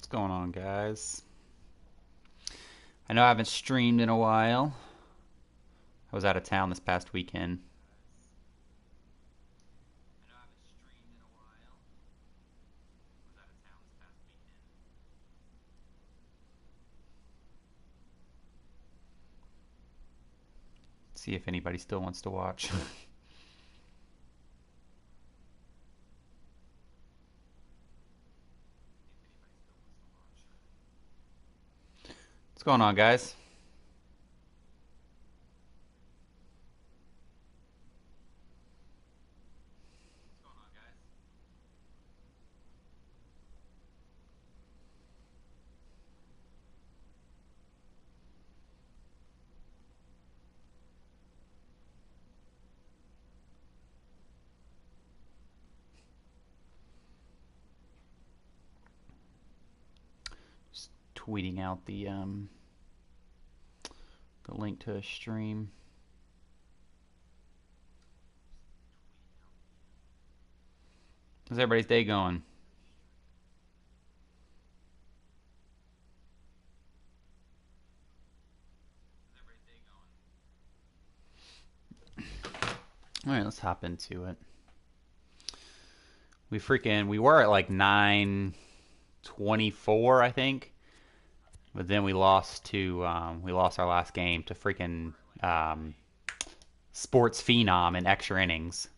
What's going on, guys? I know I haven't streamed in a while. I was out of town this past weekend. See if anybody still wants to watch. What's going on, guys? Just tweeting out the link to a stream. How's everybody's day going? All right, let's hop into it. We were at like 924, I think, but then we lost our last game to freaking Sports Phenom in extra innings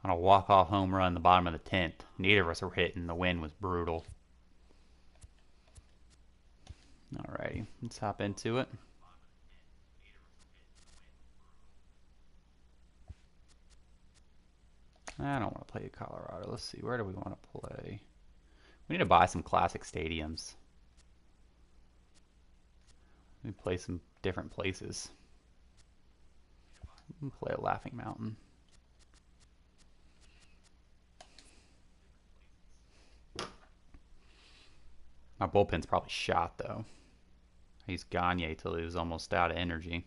on a walk-off home run in the bottom of the 10th. Neither of us were hitting. The wind was brutal. Alrighty, let's hop into it. I don't want to play Colorado. Let's see, where do we want to play? We need to buy some classic stadiums. We play some different places. We can play at Laughing Mountain. My bullpen's probably shot, though. I used Gagne till he was almost out of energy.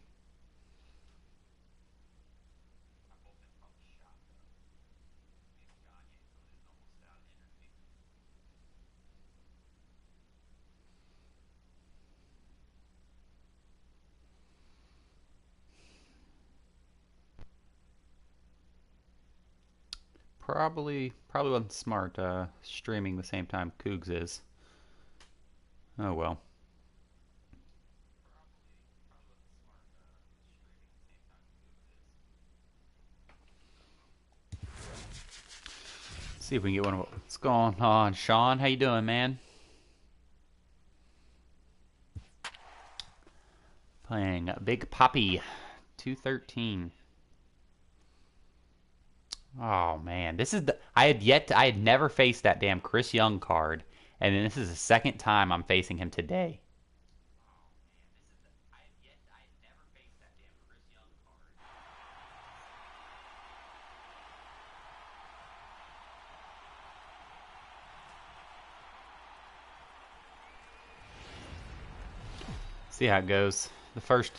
Probably wasn't smart streaming the same time Cougs is. Oh well. See if we can get one of what's going on. Sean, how you doing, man? Playing Big Poppy 213. Oh man, this is the I had never faced that damn Chris Young card, and then this is the second time I'm facing him today. See how it goes. The first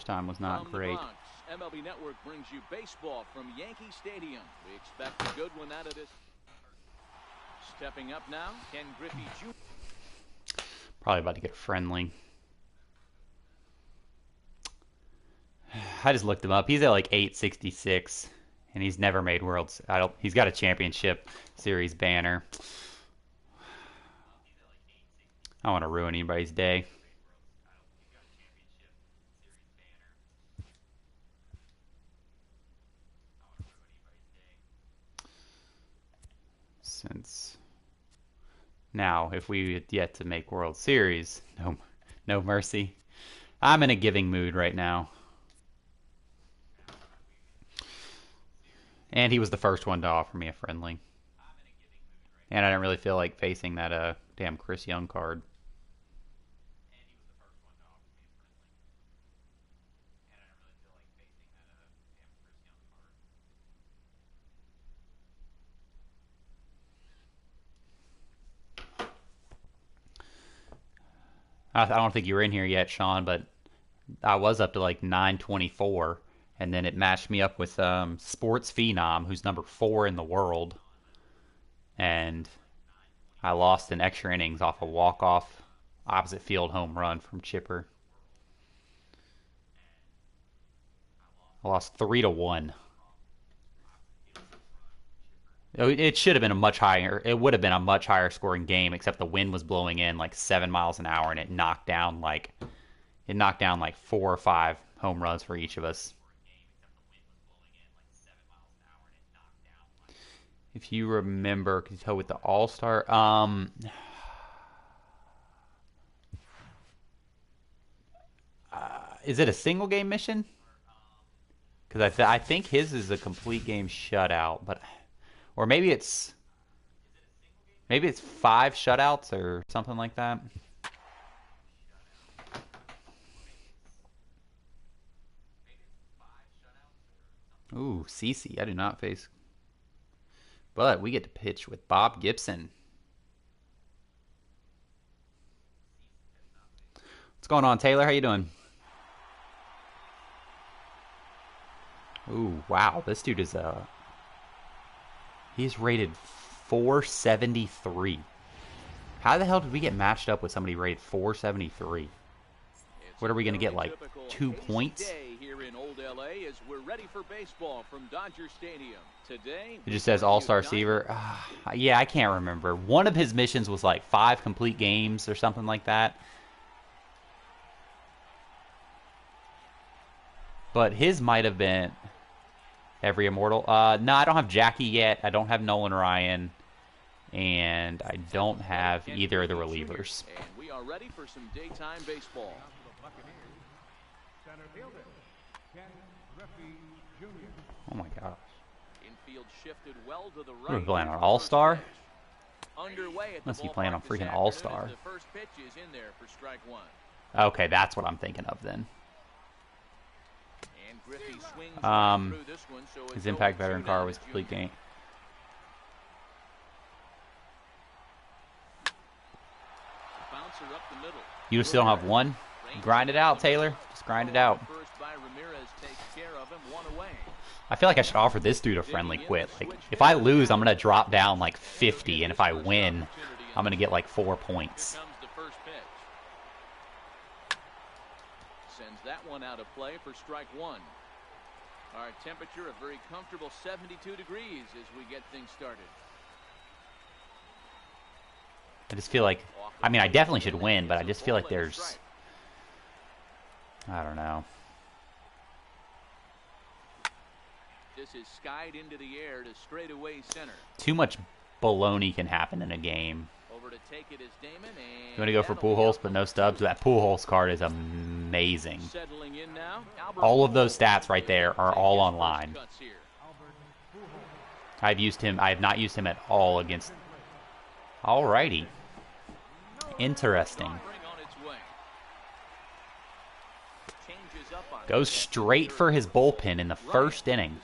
time was not From the great. Bronx, MLB Network brings you baseball from Yankee Stadium. We expect a good one out of this. Stepping up now, Ken Griffey Jr. Probably about to get friendly. I just looked him up. He's at like 866, and he's never made Worlds. I don't. He's got a championship series banner. I don't want to ruin anybody's day. Since Now, if we had yet to make World Series, no mercy. I'm in a giving mood right now. And he was the first one to offer me a friendly. And I didn't really feel like facing that damn Chris Young card. I don't think you were in here yet, Sean, but I was up to like 924, and then it matched me up with Sports Phenom, who's number 4 in the world, and I lost in extra innings off a walk-off opposite field home run from Chipper. I lost 3-1. It should have been a much higher. It would have been a much higher scoring game, except the wind was blowing in like 7 miles an hour, and it knocked down like 4 or 5 home runs for each of us. If you remember, could you tell with the All-Star? Is it a single game mission? Because I think his is a complete game shutout, but or maybe it's 5 shutouts or something like that. Ooh, CC. I do not face. But we get to pitch with Bob Gibson. What's going on, Taylor? How you doing? Ooh, wow. This dude is he's rated 473. How the hell did we get matched up with somebody rated 473? What are we going to get, like 2 points? Here in Old LA as we're ready for baseball from Dodger Stadium. Today, it just says All-Star Receiver. Yeah, I can't remember. One of his missions was like 5 complete games or something like that. But his might have been every immortal. No, I don't have Jackie yet. I don't have Nolan Ryan. And I don't have either of the relievers. And we are ready for some daytime baseball. Oh my gosh. Infield shifted well to the right. We're playing on All-Star? Underway Must be playing on freaking All-Star. The first pitch is in there for strike 1. Okay, that's what I'm thinking of then. And Griffey swings through this one, so his Impact Veteran car was complete game. Bouncer up the middle. You still have one? Grind it out, Taylor. Just grind it out. I feel like I should offer this dude a friendly quit. Like, if I lose, I'm going to drop down like 50, and if I win, I'm going to get like 4 points. Sends that one out of play for strike 1. Our temperature a very comfortable 72 degrees as we get things started. I just feel like, I mean, I definitely should win, but I just feel like there's, I don't know. This is skied into the air to straightaway center. Too much baloney can happen in a game. Over to take it is Damon, and you want to go for Pujols, but no Stubbs? That Pujols card is amazing. Settling in now. All of those stats right there are all online. I've used him. I have not used him at all against. Alrighty. Interesting. Goes straight for his bullpen in the first inning.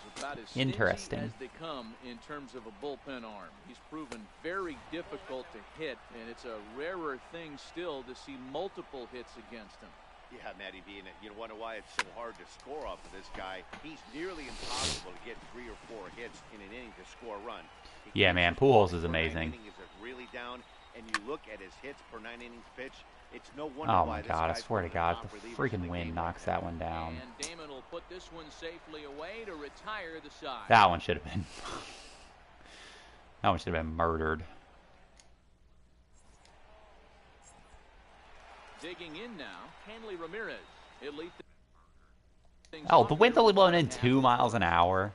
Interesting. As they come in terms of a bullpen arm, he's proven very difficult to hit, and it's a rarer thing still to see multiple hits against him. Yeah, Matty B, and you wonder why it's so hard to score off of this guy. He's nearly impossible to get 3 or 4 hits in an inning to score a run. Yeah, man, Pujols is amazing. Is really down, and you look at his hits per 9 innings pitched. It's no wonder oh my God! I swear to God, the freaking wind knocks that one down. And Damon will put this one safely away to retire the side. That one should have been. That one should have been murdered. Digging in now, Hanley Ramirez. Oh, the wind's only blowing in 2 miles an hour.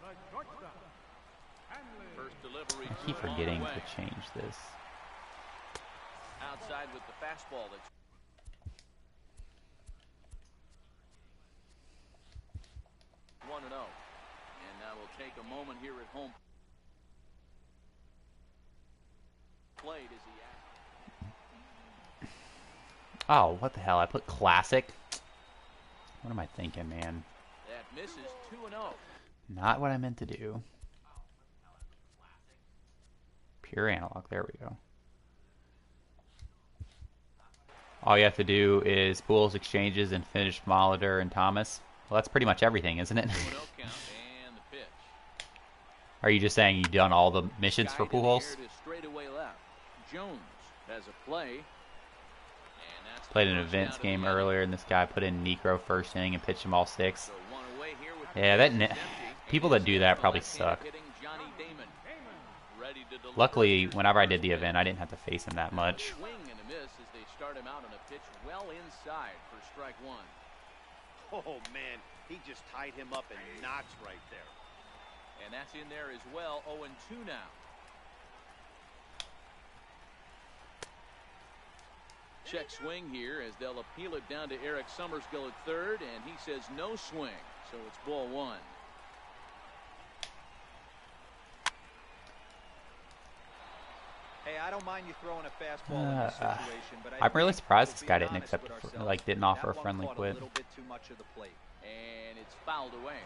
I keep forgetting to change this. outside with the fastball. That's 1-0. And now we'll take a moment here at home plate as he Oh, what the hell? I put classic. What am I thinking, man? that misses 2-0. Not what I meant to do. Pure analog. There we go. All you have to do is Pujols, exchanges, and finish Molitor and Thomas. Well, that's pretty much everything, isn't it? 2-0 count and the pitch. Are you just saying you've done all the missions for Pujols? Straightaway left. Jones has a play. And that's Played an events game earlier, and this guy put in Necro first inning and pitched him all 6. So one away here with Yeah, people that do that probably suck. Luckily, whenever I did the event, I didn't have to face him that much. Swing and a miss as they start him out on a pitch well inside for strike 1. Oh, man, he just tied him up in knots right there. And that's in there as well. 0-2 now. Check swing here as they'll appeal it down to Eric Summerskill at third, and he says no swing, so it's ball 1. Hey, I don't mind you throwing a fastball in this situation, but I'm really surprised this guy didn't honest accept, with didn't offer a that one friendly caught quit. A little bit too much of the plate. And it's fouled away.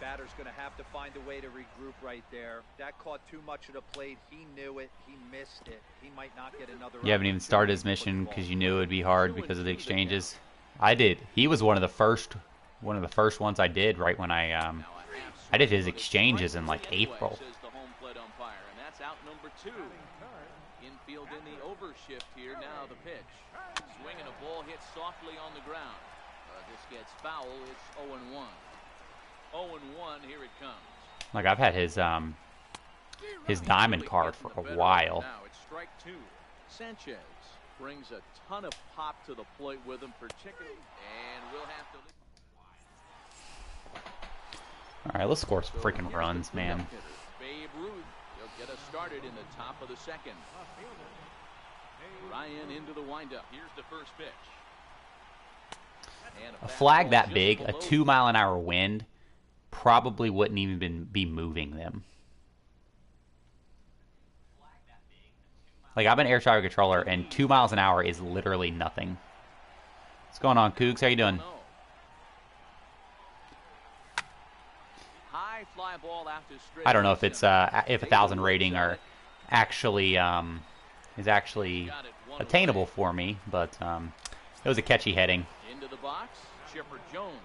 Batter's going to have to find a way to regroup right there. That caught too much of the plate. He knew it. He missed it. He might not get another. You haven't even started his mission because you knew it would be hard because of the exchanges. I did. He was one of the first ones I did right when I did his exchanges in like April. Says the home plate umpire, and that's out number 2. Infield in the overshift here. Now the pitch. Swinging a ball hit softly on the ground. This gets foul. It's 0-1. 0-1. Here it comes. Like I've had his diamond card for a while. Now it's strike 2. Sanchez brings a ton of pop to the plate with him, particularly, and we'll have to. All right, let's score some freaking runs, man. Babe Ruth, he'll get us started in the top of the second. Ryan into the windup. Here's the first pitch. And A flag that fastball big, just a below 2-mile-an-hour wind, probably wouldn't even be moving them. Like, I'm an air traffic controller, and 2 miles an hour is literally nothing. What's going on, Cougs? How you doing? High fly ball after straight. I don't know if it's if 1,000 rating are actually is actually attainable for me, but it was a catchy heading. Into the box, Chipper Jones.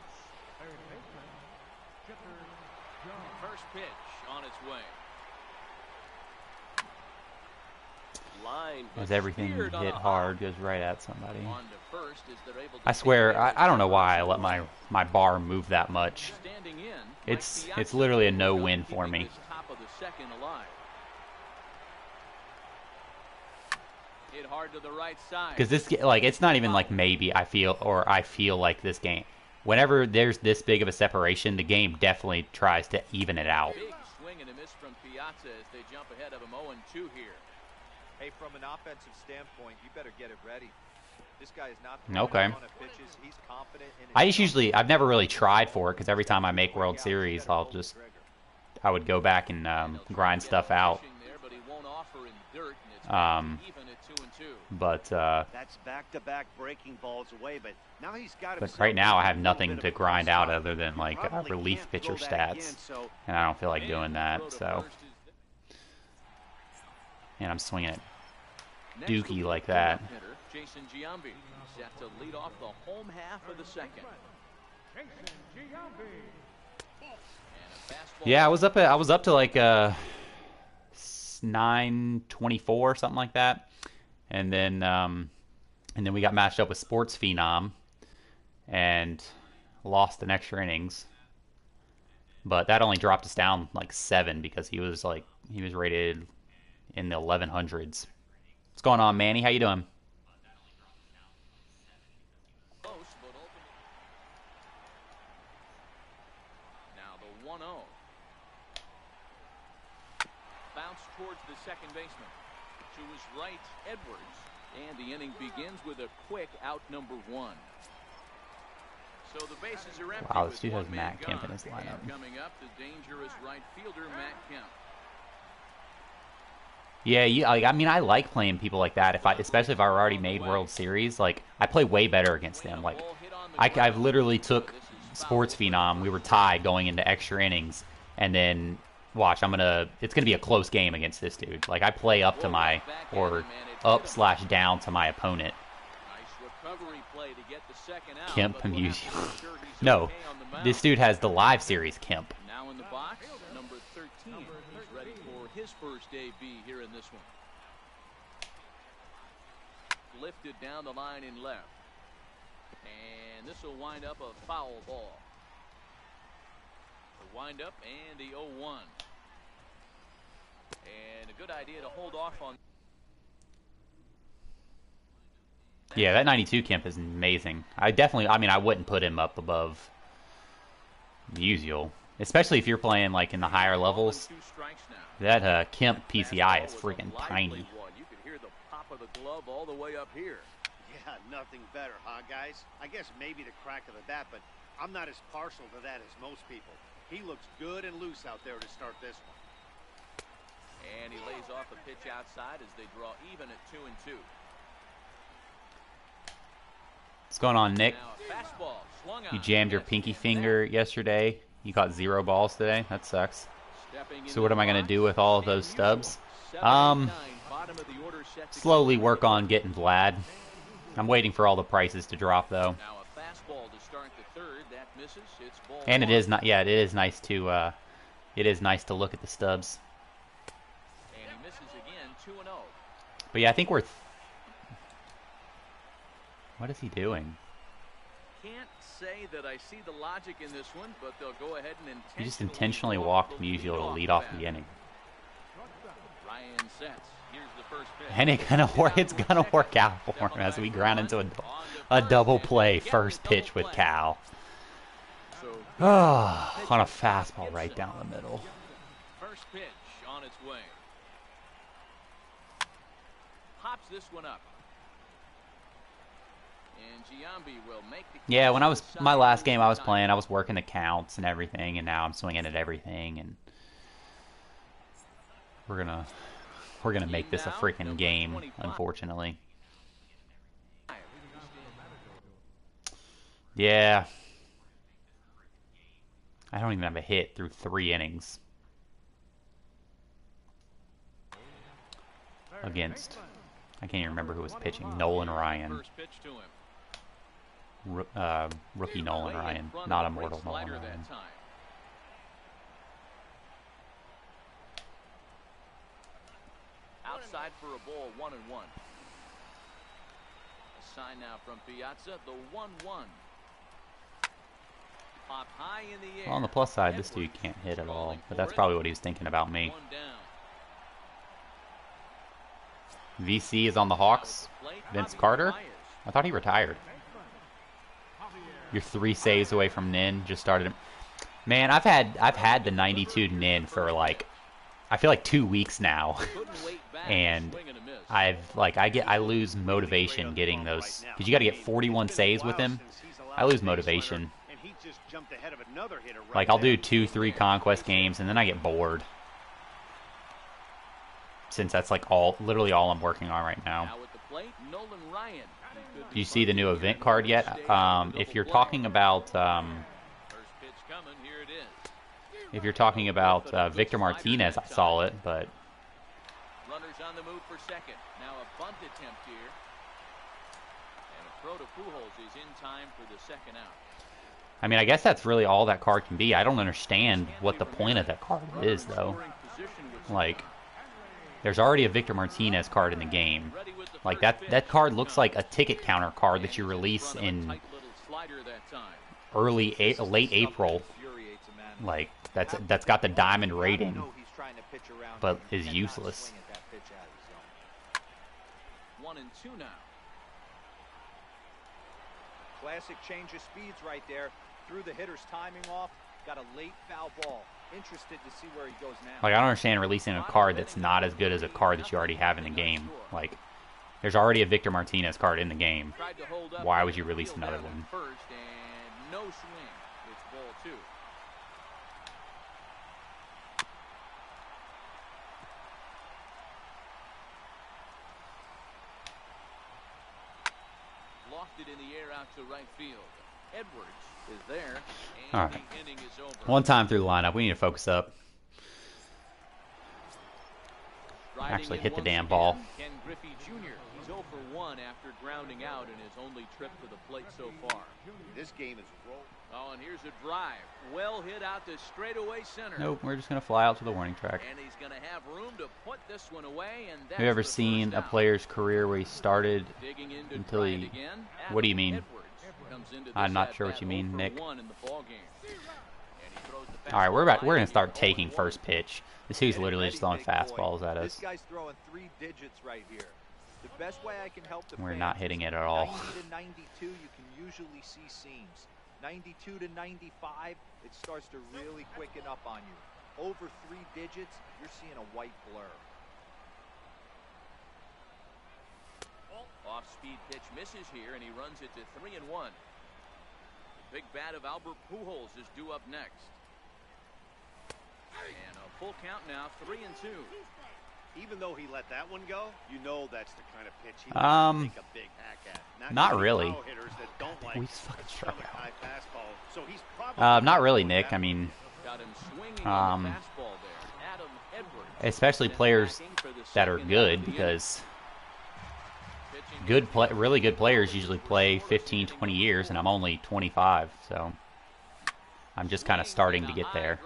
First pitch on its way. Line As everything cleared on hit a hard goes right at somebody. On to first as they're able to I swear, take I don't know why I let my bar move that much. standing in. It's Mike literally a Piazza no-win for keeping me. this top of the second alive. Hit hard to the right side. Because this, like, it's not even like maybe I feel like this game. Whenever there's this big of a separation, the game definitely tries to even it out. Big swing and a miss from Piazza as they jump ahead of him 0-2 here. Hey, from an offensive standpoint, you better get it ready. This guy is not Okay. throwing a ton of pitches. He's confident in his I've never really tried for it because every time I make World Series, I would go back and grind stuff out. But That's back-to-back breaking balls away, but now he's got but right now I have nothing to grind out other than like relief pitcher stats, and I don't feel like doing that. So, and I'm swinging it dookie like that. Jason Giambi set to lead off the home half of the second. Yeah, I was up to like 924 something like that, and then we got matched up with Sports Phenom and lost in extra innings. But that only dropped us down like 7 because he was rated in the 1100s. What's going on, Manny? How you doing? Now the 1-0. Bounce towards the second baseman. To his right, Edwards. And the inning begins with a quick out number 1. So the bases are empty. Wow, this dude with has one man Matt Kemp in gone. his lineup. And coming up, the dangerous right fielder, Matt Kemp. Yeah, I mean, I like playing people like that. Especially if I already made World Series, like I play way better against them. Like I've literally took Sports Phenom. We were tied going into extra innings, and then watch, it's gonna be a close game against this dude. Like I play up to my or up/down to my opponent. Kemp and Musial. No, this dude has the live series Kemp. Now in the box, number 13. He's ready for his first AB here in this one. Lifted down the line in left. And this will wind up a foul ball. The wind up and the 0-1. And a good idea to hold off on. Yeah, that 92 Kemp is amazing. I mean, I wouldn't put him up above Musial, especially if you're playing like in the higher levels. That Kemp PCI is freaking tiny. You can hear the pop of the glove all the way up here. Yeah, nothing better, huh, guys? I guess maybe the crack of the bat, but I'm not as partial to that as most people. He looks good and loose out there to start this one. And he lays off a pitch outside as they draw even at 2-2. What's going on, Nick? Fastball, You jammed your pinky finger yesterday. You caught 0 balls today. That sucks. So what am I going to do with all of those stubs? Slowly work on getting Vlad. I'm waiting for all the prices to drop, though. And it is not. Yeah, it is nice to. It is nice to look at the stubs. And he misses again, 2-0. But yeah, I think we're. What is he doing? Can't say that I see the logic in this one, but they'll go ahead and He just intentionally walked Musial to lead off the inning. Ryan sets. Here's the first pitch. And it's gonna work out for him as we ground into a double play first pitch with Cal. Oh, on a fastball right down the middle. First pitch on its way. Pops this one up. And Giambi will make the yeah, when my last game I was playing, I was working the counts and everything, and now I'm swinging at everything, and we're gonna make this a freaking game, unfortunately. Yeah. I don't even have a hit through 3 innings. Against, I can't even remember who was pitching. Nolan Ryan. Rookie Nolan Ryan, not immortal Nolan Ryan. Outside for a ball, 1-1. A sign now from Piazza, the 1-1. Pop high in the air. Well, on the plus side, this dude can't hit at all, but that's probably what he was thinking about me. VC is on the Hawks. Vince Carter? I thought he retired. You're 3 saves away from Nin. Just started him. Man, I've had the 92 Nin for like, I feel like 2 weeks now, and I lose motivation getting those, because you got to get 41 saves with him. I lose motivation. Like I'll do 2-3 conquest games and then I get bored, since that's like literally all I'm working on right now. Do you see the new event card yet? If you're talking about Victor Martinez, I saw it, but runners on the move for second. Now a bunt attempt here, and a throw to Pujols is in time for the second out. I mean, I guess that's really all that card can be. I don't understand what the point of that card is, though. Like, there's already a Victor Martinez card in the game. Like, that card looks like a ticket counter card that you release in late April. Like, that's got the diamond rating, but is useless. 1-2 now. Classic change of speeds right there. Threw the hitter's timing off. Got a late foul ball. Interested to see where he goes now. Like, I don't understand releasing a card that's not as good as a card that you already have in the game. Like, There's already a Victor Martinez card in the game. Tried to hold up Why would you the release field another down one? at first, and no swing. It's ball 2. Lofted in the air out to right field. Edwards is there, and All right. the inning is over. One time through the lineup. We need to focus up. Riding Actually in hit the once damn again, ball. Ken Griffey Jr. He's 0 for 1 after grounding out in his only trip to the plate so far. This game is roll. Oh, and here's a drive. Well hit out to straightaway center. Nope, we're just going to fly out to the warning track. And he's going to have room to put this one away. And that's Have you ever the seen first a out. player's career where he started Digging in to until try it he... again. What do you Adam mean? Edwards comes into I'm this not sure what at-bat, you mean, 0 for Nick. 1 in the ball game. And he throws the All right, we're fastball going to line start in, taking 0-1. first pitch. This dude's Getting literally ready, just throwing big boy. fastballs at This us. guy's throwing 3 digits right here. The best way I can help the We're fans not is hitting it at all. 90 to 92, you can usually see seams. 92 to 95, it starts to really quicken up on you. Over 3 digits, you're seeing a white blur. Off-speed pitch misses here, and he runs it to 3-1. Big bat of Albert Pujols is due up next. And a full count now, 3-2. Even though he let that one go, you know that's the kind of pitch he Um, take a big hack at. not usually really. power hitters that don't like We just fucking struck stomach out. high fastball, so he's probably Not really, Nick. I mean, Got him swinging on the Um, fastball there. Adam Edwards. especially players that are good, because really good players usually play 15, 20 years, and I'm only 25, so I'm just kind of starting to get there.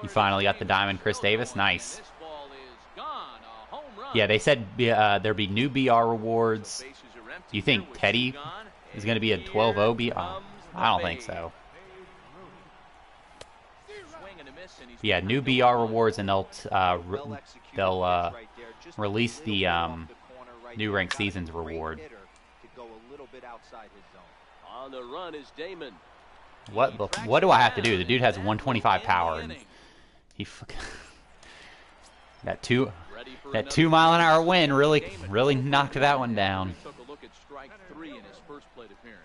You finally got the diamond, Chris Davis. Nice. Yeah, they said there'd be new BR rewards. Do you think Teddy is going to be a 12-0 BR? I don't think so. Yeah, new BR rewards, and they'll release the new ranked seasons reward. On the run is Damon. What do I have to do? The dude has 125 power, and he that 2 mile-an-hour wind really knocked that one down. Took a look at strike 3 in his first plate appearance.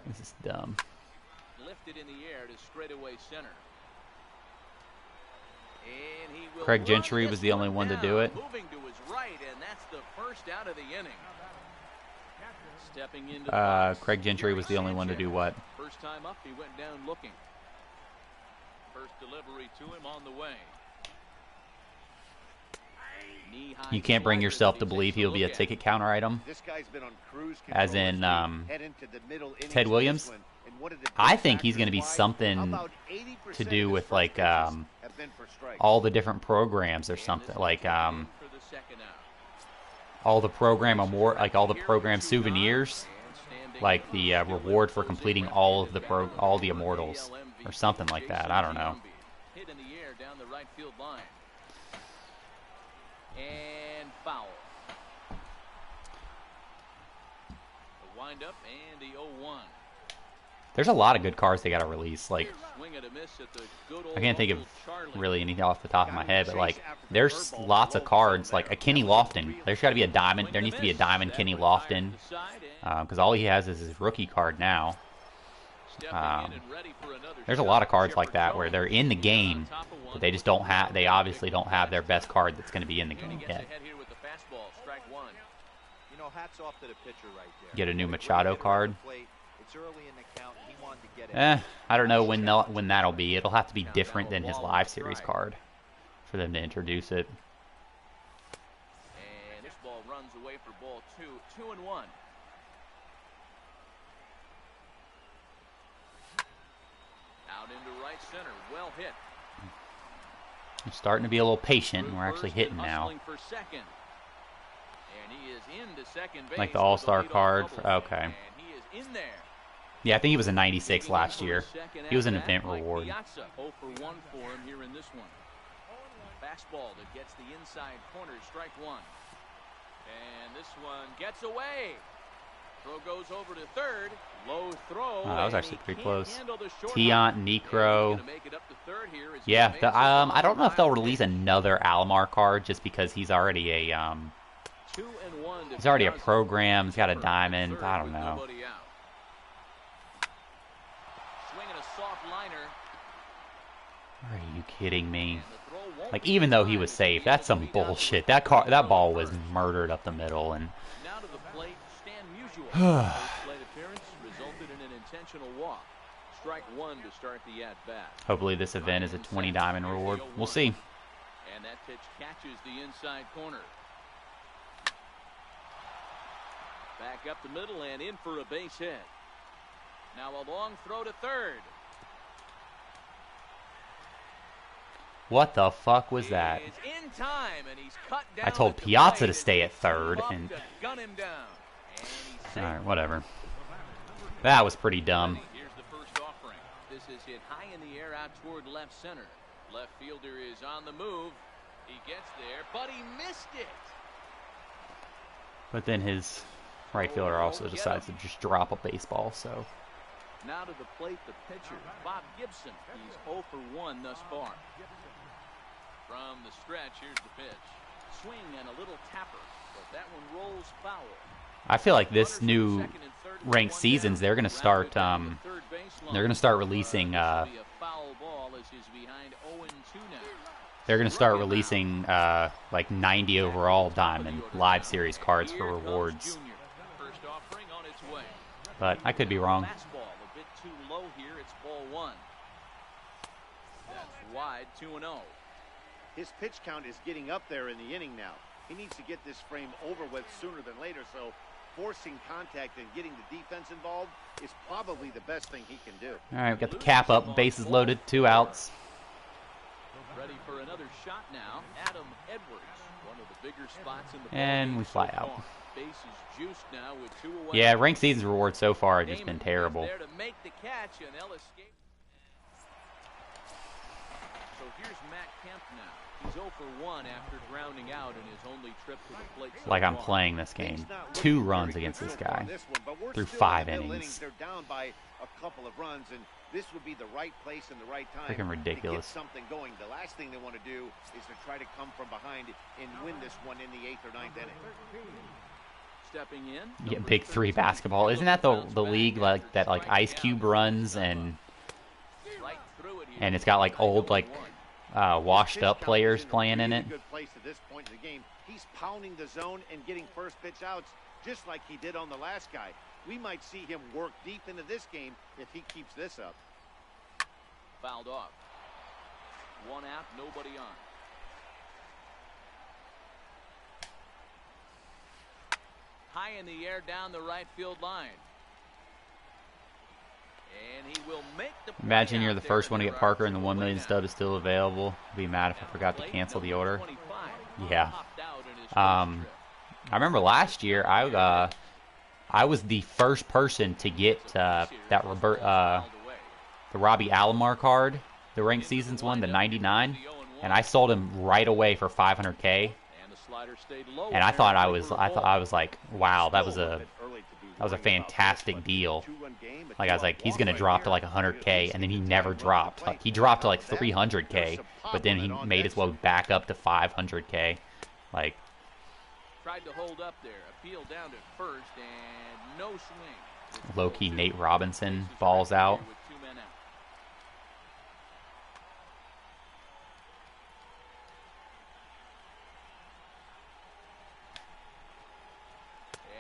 This is dumb. Lifted in the air to straightaway center. And he will Craig run Gentry this was the only one to do down, it. Moving to his right, and that's the first out of the inning. Stepping into the box, Craig Gentry was the only one to do what? First time up, he went down looking. First delivery to him on the way. Knee-high You can't bring slider yourself that to he believe takes a he'll be a look at. ticket counter item. This guy's been on cruise As control in, as we head into the middle innings Ted of Williams? this one. And what did the I big think he's factors going to be why? How something about 80% to of do his with first like pitches have been for strikes? all the different programs or And something, this like is in for the second out. all the program award, like all the program souvenirs, And standing like the reward for completing all of the immortals or something like that. I don't know. Hit in the air down the right field line. And foul. The windup and the 0-1. There's a lot of good cards they got to release. Like, Swing and a miss at the good old I can't think of Uncle Charlie. really anything off the top of my head, but like there's lots of cards, like a Kenny Lofton. There's got to be a diamond. There needs to be a diamond Kenny Lofton, because all he has is his rookie card now. There's a lot of cards like that where they're in the game, but they just don't have. They obviously don't have their best card that's going to be in the game yet. You know, hats off to the pitcher right there. Get a new Really Machado hit it card. on the plate. It's early in the count. He wanted to get it. I don't know when that'll be. It'll have to be different than his live series card for them to introduce it. And this ball runs away for ball 2. 2-1. Out into right center. Well hit. I'm starting to be a little patient, and we're actually First hitting and now. hustling for second. And he is into second base Like the with All-Star leadoff card double. okay. And he is in there. Yeah, I think he was a 96 Digging last in for year. his second He was an at-bat, event Mike reward. Piazza, 0 for 1 for him here in this one. Fastball that gets the inside corner, strike 1. And this one gets away. Throw goes over to third. Low throw, Oh, that was and actually he pretty can't close. handle the short Tiant, hop. Necro. And he's gonna make it up to third here as he Yeah, makes it I don't know if they'll on release another Alomar card just because he's already a 2-1 to he's already a Piazza. program. He's got a Third diamond. with I don't know. nobody out. Swinging a soft liner. Are you kidding me? And the throw won't Like, be even though he designed was as safe, he that's is some gonna be down to bullshit. the That ball first. was murdered up the middle, and Now to the plate, Stan Musial. First plate appearance resulted in an intentional walk. Strike one to start the at-bat. hopefully this event is a 20 diamond reward. We'll see. And that pitch catches the inside corner. Back up the middle and in for a base hit. Now a long throw to third. What the fuck was that? Is in time, and he's cut down I told at the Piazza plate to stay at third, up and to gun him down. And he's safe. alright, whatever. That was pretty dumb. Here's the first offering. This is hit high in the air out toward left center. Left fielder is on the move. He gets there, but he missed it. But then his right fielder also decides to just drop a baseball, so. Now to the plate, the pitcher, Bob Gibson. He's 0 for 1 thus far. From the stretch, here's the pitch. Swing and a little tapper, but that one rolls foul. I feel like this new ranked seasons, they're gonna start releasing like 90 overall diamond live series cards for rewards. First offering on its way. But I could be wrong. Fastball a bit too low here. It's ball one. That's wide, 2-0. His pitch count is getting up there in the inning now. He needs to get this frame over with sooner than later, so forcing contact and getting the defense involved is probably the best thing he can do. All right, we got the cap up, bases loaded, 2 outs. Ready for another shot now. Adam Edwards, one of the bigger spots in the And ballgame we fly so out. far. Base is juiced now with 2 away. Yeah, ranked seasons rewards so far have just been Damon is terrible. there to make the catch, and they'll escape. So here's Matt Kemp now. He's 0 for 1 after grounding out in his only trip to the plate. So Like I'm far. playing this game. Things not 2 looking runs very against good this so far guy in this one, but we're through still 5 in the middle innings. They're down by a couple of runs, and this would be the right place and the right time Freaking ridiculous. to get something going. The last thing they want to do is to try to come from behind and win this one in the 8th or 9th inning. Stepping in. You get Big 3 basketball. Isn't that the league like that like Ice Cube runs and Right through it here. it's got like old like washed up players playing in it? Good place at this point in the game. He's pounding the zone and getting first pitch outs just like he did on the last guy. We might see him work deep into this game if he keeps this up. Fouled off. 1 out, nobody on. High in the air down the right field line. And he will make the play. Imagine you're out the there. first one to There get are Parker and the 2 1 away million now. stub is still available. Be mad if I forgot to Plate, cancel the number order. 25. Yeah. Popped out in his first trip. I remember last year I was the first person to get the Robbie Alomar card, the ranked seasons one, the 99, and I sold him right away for 500K. And the slider stayed low And I there thought I for was like, wow, that was a fantastic deal. Like I was like, he's gonna drop to like 100K, and then he never dropped. Like he dropped to like 300K, but then he made his way back up to 500K. Like tried to hold up there. Appeal down to first and no swing. low key Nate Robinson balls out. With 2 men out.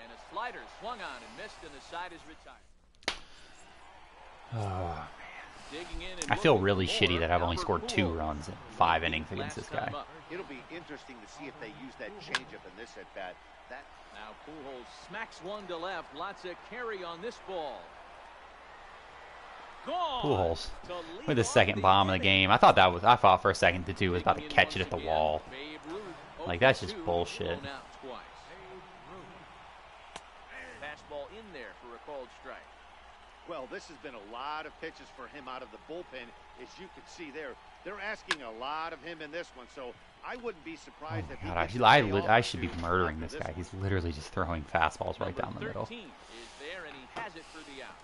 And a slider swung on and missed, and the side is retired. Oh, Digging in and I feel looking really for shitty that I've only Albert scored 2 Pujols. runs in 5 innings against Last this guy. time up. It'll be interesting to see if they use that changeup in this at bat. That Now Pujols smacks one to left. Lots of carry on this ball. Gone Pujols to lead with the off second bomb of the inning. game. I thought for a second the dude was about to Digging in catch it once at the again, wall. Babe Ruth, Like, 0 that's for just 2, bullshit. blown out twice. Fastball in there for a called strike. Well, this has been a lot of pitches for him out of the bullpen. As you can see there, they're asking a lot of him in this one. So I wouldn't be surprised if he God, gets a day I off should be or two murdering after this guy. one. He's literally just throwing fastballs right down the Number middle. 13 is there, and he has it for the out.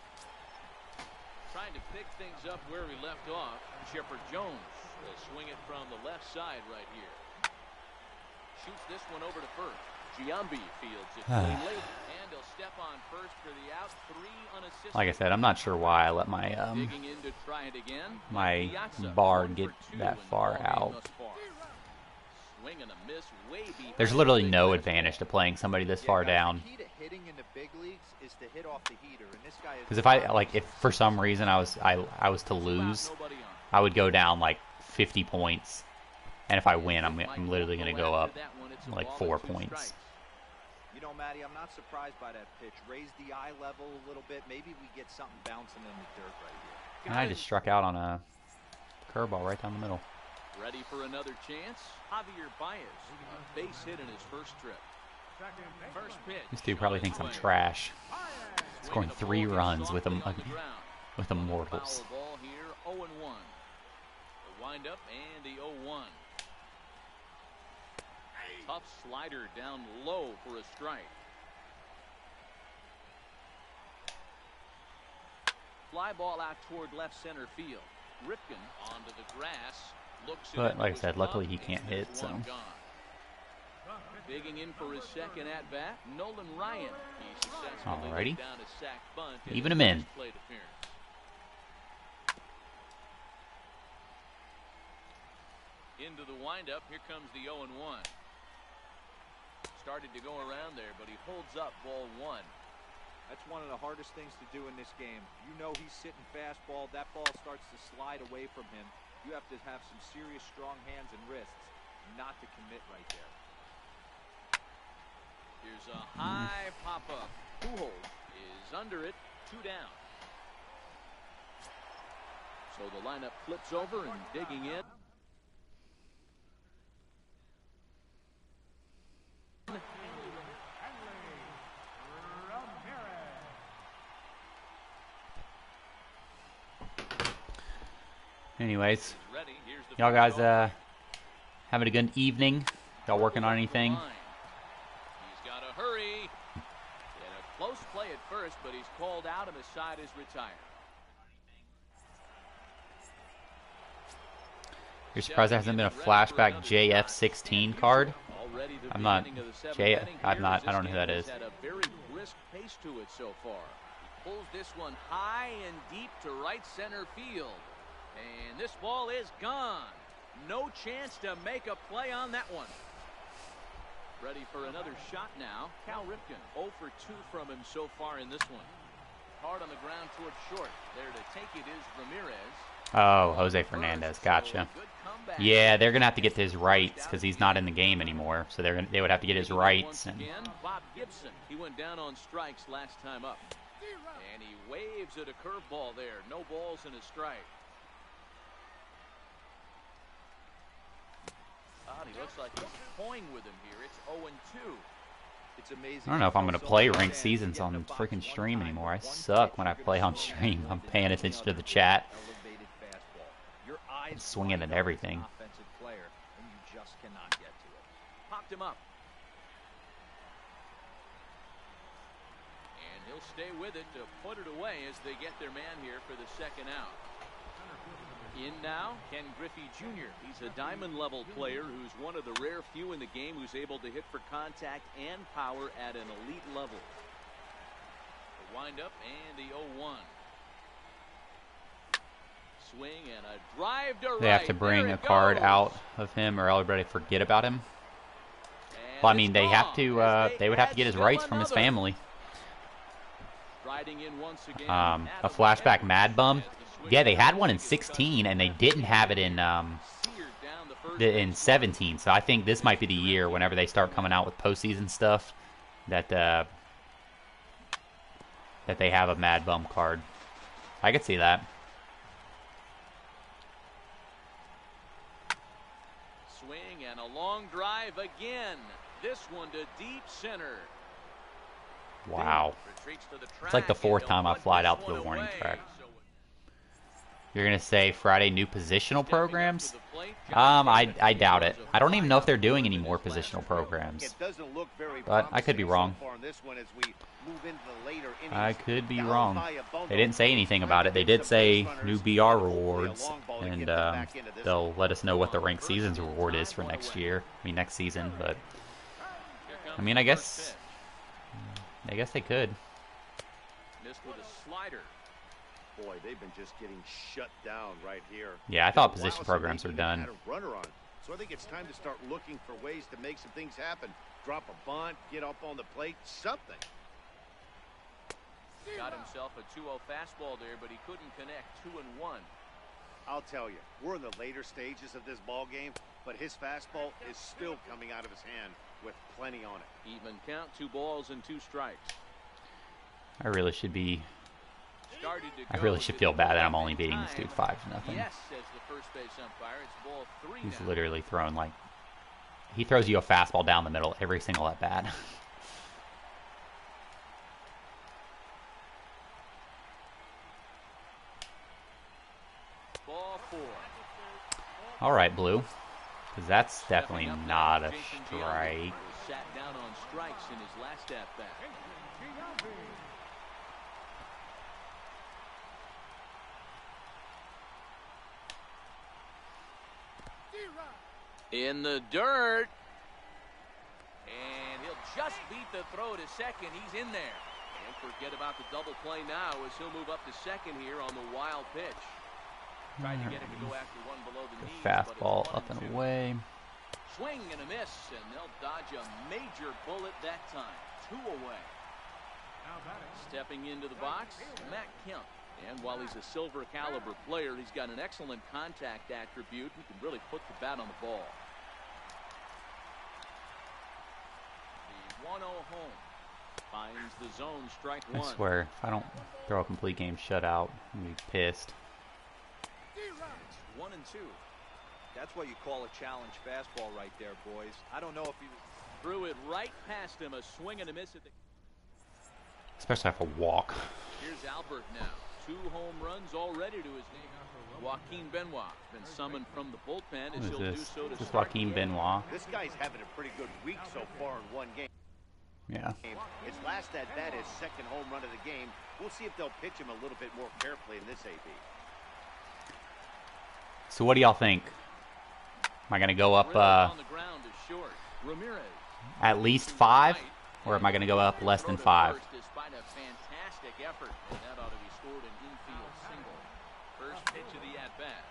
Trying to pick things up where we left off. Chipper Jones will swing it from the left side right here. Shoots this one over to first. Giambi fields it cleanly, and he'll step on first for the out. 3 unassisted. Like I said, I'm not sure why I let my Digging in to try it again. my Piazza, bar 1 get for 2 that in the far ball game out. thus far. Swing and a miss way behind There's literally the no fastball. advantage to playing somebody this Yeah, far guys, down. The key to hitting in the big leagues is to hit off the heater, and this guy is. Because if I if for some reason I was to lose, Nobody on. I would go down like 50 points, and if I win, I'm literally going to go up like 4 points. You know, Matty, I'm not surprised by that pitch. Raise the eye level a little bit. Maybe we get something bouncing in the dirt right here. And I just struck out on a curveball right down the middle. Ready for another chance? Javier Baez, a base hit in his first trip. First pitch. This dude probably thinks I'm trash. Scoring 3 runs with Immortals. Foul ball here, 0-1. The windup and the 0-1. Tough slider down low for a strike. Fly ball out toward left center field. Ripken onto the grass. Looks But like I said, luckily he can't hit, so. Digging in for his second at bat, Nolan Ryan. He successfully Alrighty. laid down a sac bunt. Even him in. Plate appearance. Into the windup. Here comes the 0-1. Started to go around there, but he holds up ball 1. That's one of the hardest things to do in this game. You know he's sitting fastball. That ball starts to slide away from him. You have to have some serious strong hands and wrists not to commit right there. Here's a high pop-up. Pujols is under it, 2 down. So the lineup flips over and digging in. Anyways, Ready. Here's the y'all guys first ball. having a good evening? Y'all working on anything? He's got to hurry. In a close play at first, but he's called out and the side is retired. You're surprised there hasn't been a flashback JF16 card? Already the I'm not. beginning of the 7th J. inning I'm here, not. as I don't this know who that game is. has had a very brisk pace to it so far. He pulls this one high and deep to right center field. And this ball is gone. No chance to make a play on that one. Ready for another shot now. Cal Ripken, 0 for 2 from him so far in this one. Hard on the ground towards short. There to take it is Ramirez. Oh, Jose Fernandez. Gotcha. Good comeback. Yeah, they're gonna have to get his rights because he's not in the game anymore. So they would have to get his rights. And Again, Bob Gibson. He went down on strikes last time up. And he waves at a curveball there. No balls and a strike. He looks like he's toying with him here. It's 0-2. It's amazing. I don't know if I'm gonna play ranked seasons on freaking stream anymore. I suck when I play on stream. I'm paying attention to the chat. Elevated fastball. Your eyes Swinging at blind on everything. this offensive player, and you just cannot get to it. Popped him up. And he'll stay with it to put it away as they get their man here for the second out. In now, Ken Griffey Jr. He's a diamond-level player who's one of the rare few in the game who's able to hit for contact and power at an elite level. The windup and the 0-1. Swing and a drive to right. They have to bring There a it card goes. out of him, or everybody forget about him. And Well, I mean, it's they have gone to. as They would have to get his add rights still from his another. family. Riding in once again, A Adam flashback Evans Mad Bum. as the swing Yeah, they had one in is 16, and they didn't have it in seared down the first in base. 17. So I think this might be the year whenever they start coming out with postseason stuff that that they have a Mad Bum card. I could see that. Swing and a long drive again. This one to deep center. Wow. Retreats to the It's like the track, fourth and time they'll I put flied this out to the one warning away. track. So You're gonna say Friday new positional programs? I doubt it. I don't even know if they're doing any more positional programs. But I could be wrong. I could be wrong. They didn't say anything about it. They did say new BR rewards, and they'll let us know what the ranked seasons reward is for next year. I mean next season, but I mean I guess they could. Missed with a slider. Boy, they've been just getting shut down right here. Yeah, I thought position programs are done. So I think it's time to start looking for ways to make some things happen. Drop a bunt, get up on the plate, something. Got himself a 2-0 fastball there, but he couldn't connect. 2-1. I'll tell you, we're in the later stages of this ball game, but his fastball is still coming out of his hand with plenty on it. Even count, 2 balls and 2 strikes. I really should feel bad that I'm only beating this dude 5-0. Yes, says the first base umpire. It's ball 3 He's now. literally thrown like he throws you a fastball down the middle every single at bat. Ball 4. All right, Blue, because that's definitely not a strike. Sat down on strikes in his last at bat. In the dirt. And he'll just beat the throw to second. He's in there. And forget about the double play now as he'll move up to second here on the wild pitch. Tried to get him to go after one below the knees. Fastball up and away. Swing and a miss, and they'll dodge a major bullet that time. 2 away. Stepping into the box, Matt Kemp. And while he's a silver caliber player, he's got an excellent contact attribute. He can really put the bat on the ball. The 1-0 home. Finds the zone, strike 1. I swear, if I don't throw a complete game shutout, I'm going to be pissed. It's 1-2. That's what you call a challenge fastball right there, boys. I don't know if he threw it right past him. A swing and a miss at the... Especially off a walk. Here's Albert now. 2 home runs already to his name. Joaquin Benoit been summoned from the bullpen as he'll do so to Is this start Joaquin the game. Benoit? This guy's having a pretty good week so far in one game. Yeah. His last at bat is second home run of the game. We'll see if they'll pitch him a little bit more carefully in this AB. So what do y'all think? Am I going to go up On the ground is short. Ramirez. at least 5? Or am I going to go up less than 5? Despite a fantastic effort, and that ought to be scored an infield single. First pitch of the at-bat.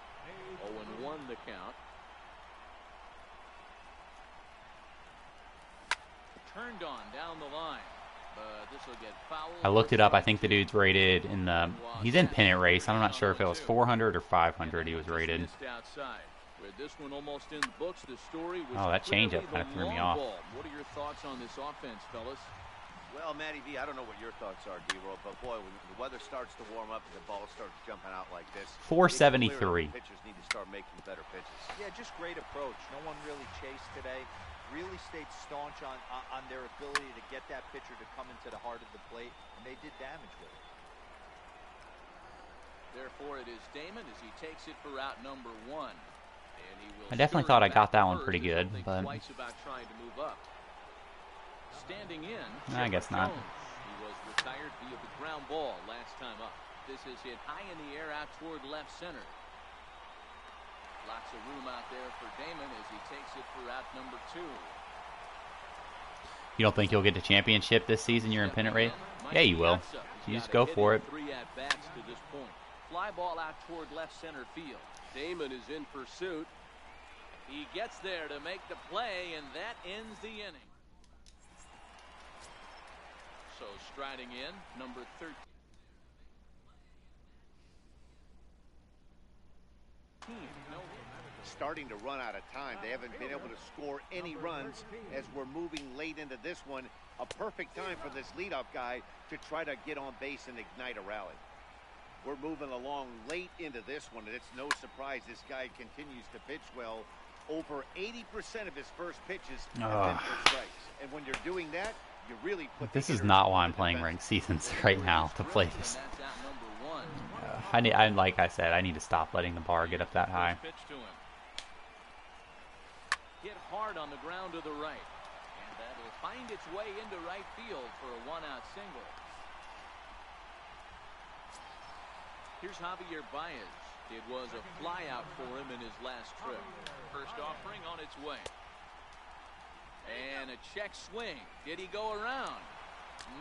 0-1 the count. Turned on down the line. But this will get fouled. I looked it up. I think the dude's rated in the... He's in pennant race. I'm not sure if it was 400 or 500 he was rated. Outside. With this one almost in the books, the story was Oh, that changeup kind of threw me off. ball. What are your thoughts on this offense, fellas? Well, Matty V, I don't know what your thoughts are, D-Roll, but boy, when the weather starts to warm up and the ball starts jumping out like this, 473. Pitchers need to start making better pitches. Yeah, just great approach. No one really chased today. Really stayed staunch on their ability to get that pitcher to come into the heart of the plate, and they did damage with it. Therefore, it is Damon as he takes it for out number 1. And he will I definitely thought I got that one pretty good, but twice about trying to move up. Standing in, I guess not. Jones. He was retired via the ground ball last time up. This is hit high in the air out toward left center. Lots of room out there for Damon as he takes it for out number 2. You don't think you'll get the championship this season? You're in pennant race? Yeah, you will. You just go for it. 3 at-bats to this point. Fly ball out toward left center field. Damon is in pursuit. He gets there to make the play, and that ends the inning. So striding in, number 13. Starting to run out of time. They haven't been able to score any runs as we're moving late into this one. A perfect time for this leadoff guy to try to get on base and ignite a rally. We're moving along late into this one, and it's no surprise this guy continues to pitch well. Over 80% of his first pitches have been for strikes. And when you're doing that, you really put This is not why I'm playing ranked seasons right now, to play this. like I said, I need to stop letting the bar get up that high. Pitch to him. Hit hard on the ground to the right. And that'll find its way into right field for a one-out single. Here's Javier Baez. It was a flyout for him in his last trip. First offering on its way. And a check swing. Did he go around?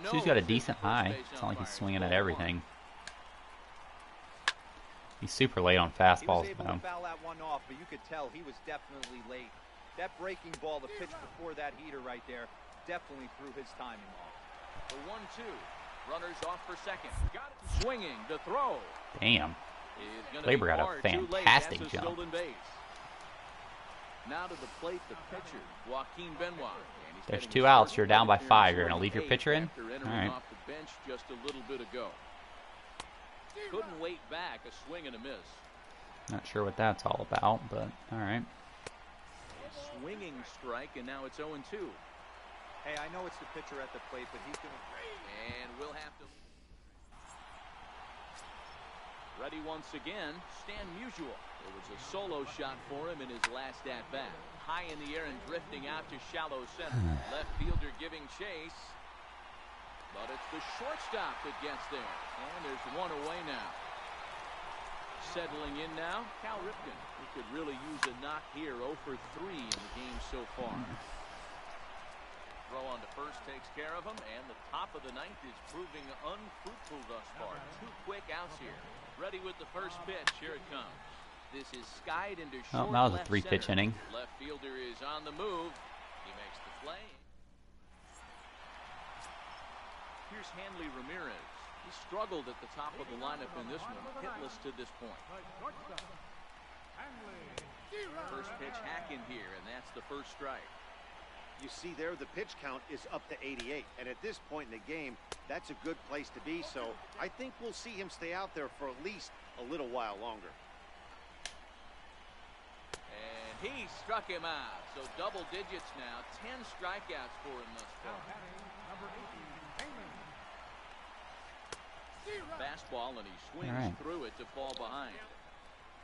No. He's got a decent high. It's not like he's swinging at everything. He's super late on fastballs, though. He was able to foul that one off, but you could tell he was definitely late. That breaking ball, the pitch before that heater right there, definitely threw his timing off. The 1-2. Runners off for second. Got it. Swinging the throw. Damn. Labor got a fantastic jump. Now to the plate, the pitcher, Joaquin Benoit. There's 2 outs. You're down by 5. You're going to leave your pitcher in? All right. Off the bench just a little bit ago. Couldn't wait back. A swing and a miss. Not sure what that's all about, but all right. Swinging strike, and now it's 0-2. Hey, I know it's the pitcher at the plate, but he's going to... And we'll have to... Ready once again, Stan Musial. It was a solo shot for him in his last at-bat. High in the air and drifting out to shallow center. Left fielder giving chase. But it's the shortstop that gets there. And there's one away now. Settling in now, Cal Ripken. He could really use a knock here. 0 for 3 in the game so far. Throw on to first takes care of him, and the top of the ninth is proving unfruitful thus far. 2 quick outs here. Ready with the first pitch. Here it comes. This is skied into short. That was a 3-pitch inning. Left fielder is on the move. He makes the play. Here's Hanley Ramirez. He struggled at the top of the lineup in this one, hitless to this point. First pitch hack in here, and that's the first strike. You see there, the pitch count is up to 88, and at this point in the game, that's a good place to be, so I think we'll see him stay out there for at least a little while longer. And he struck him out, so double digits now, 10 strikeouts for him thus far. Fastball, and he swings through it to fall behind.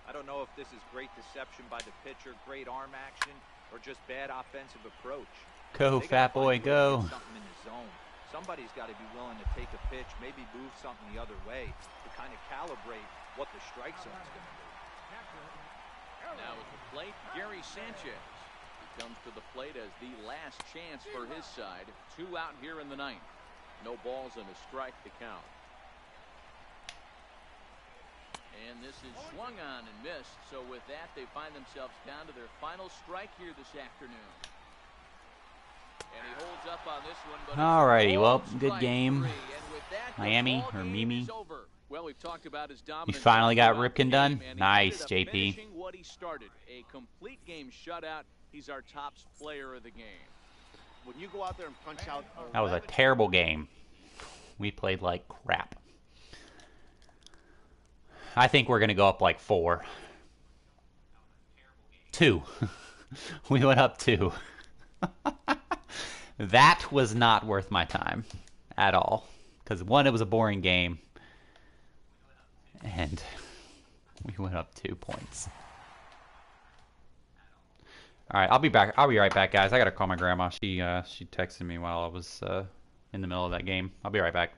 I don't know if this is great deception by the pitcher, great arm action, or just bad offensive approach. Go, fat boy, go. Something in the zone. Somebody's got to be willing to take a pitch, maybe move something the other way to kind of calibrate what the strike zone is going to be. Now at the plate, Gary Sanchez. He comes to the plate as the last chance for his side. 2 out here in the ninth. No balls and a strike to count. And this is swung on and missed. So with that, they find themselves down to their final strike here this afternoon. And he holds up on this one. But alrighty, well, good game. That, Miami or Mimi. Well, we've talked about his You finally got Ripken done? Nice, JP. What he started, a complete game shutout. He's our top player of the game. When you go out there and punch out, that was a terrible game. We played like crap. I think we're going to go up like 4. 2. We went up 2. That was not worth my time at all. Because 1, it was a boring game. And we went up 2 points. All right, I'll be back. I'll be right back, guys. I got to call my grandma. She texted me while I was in the middle of that game. I'll be right back.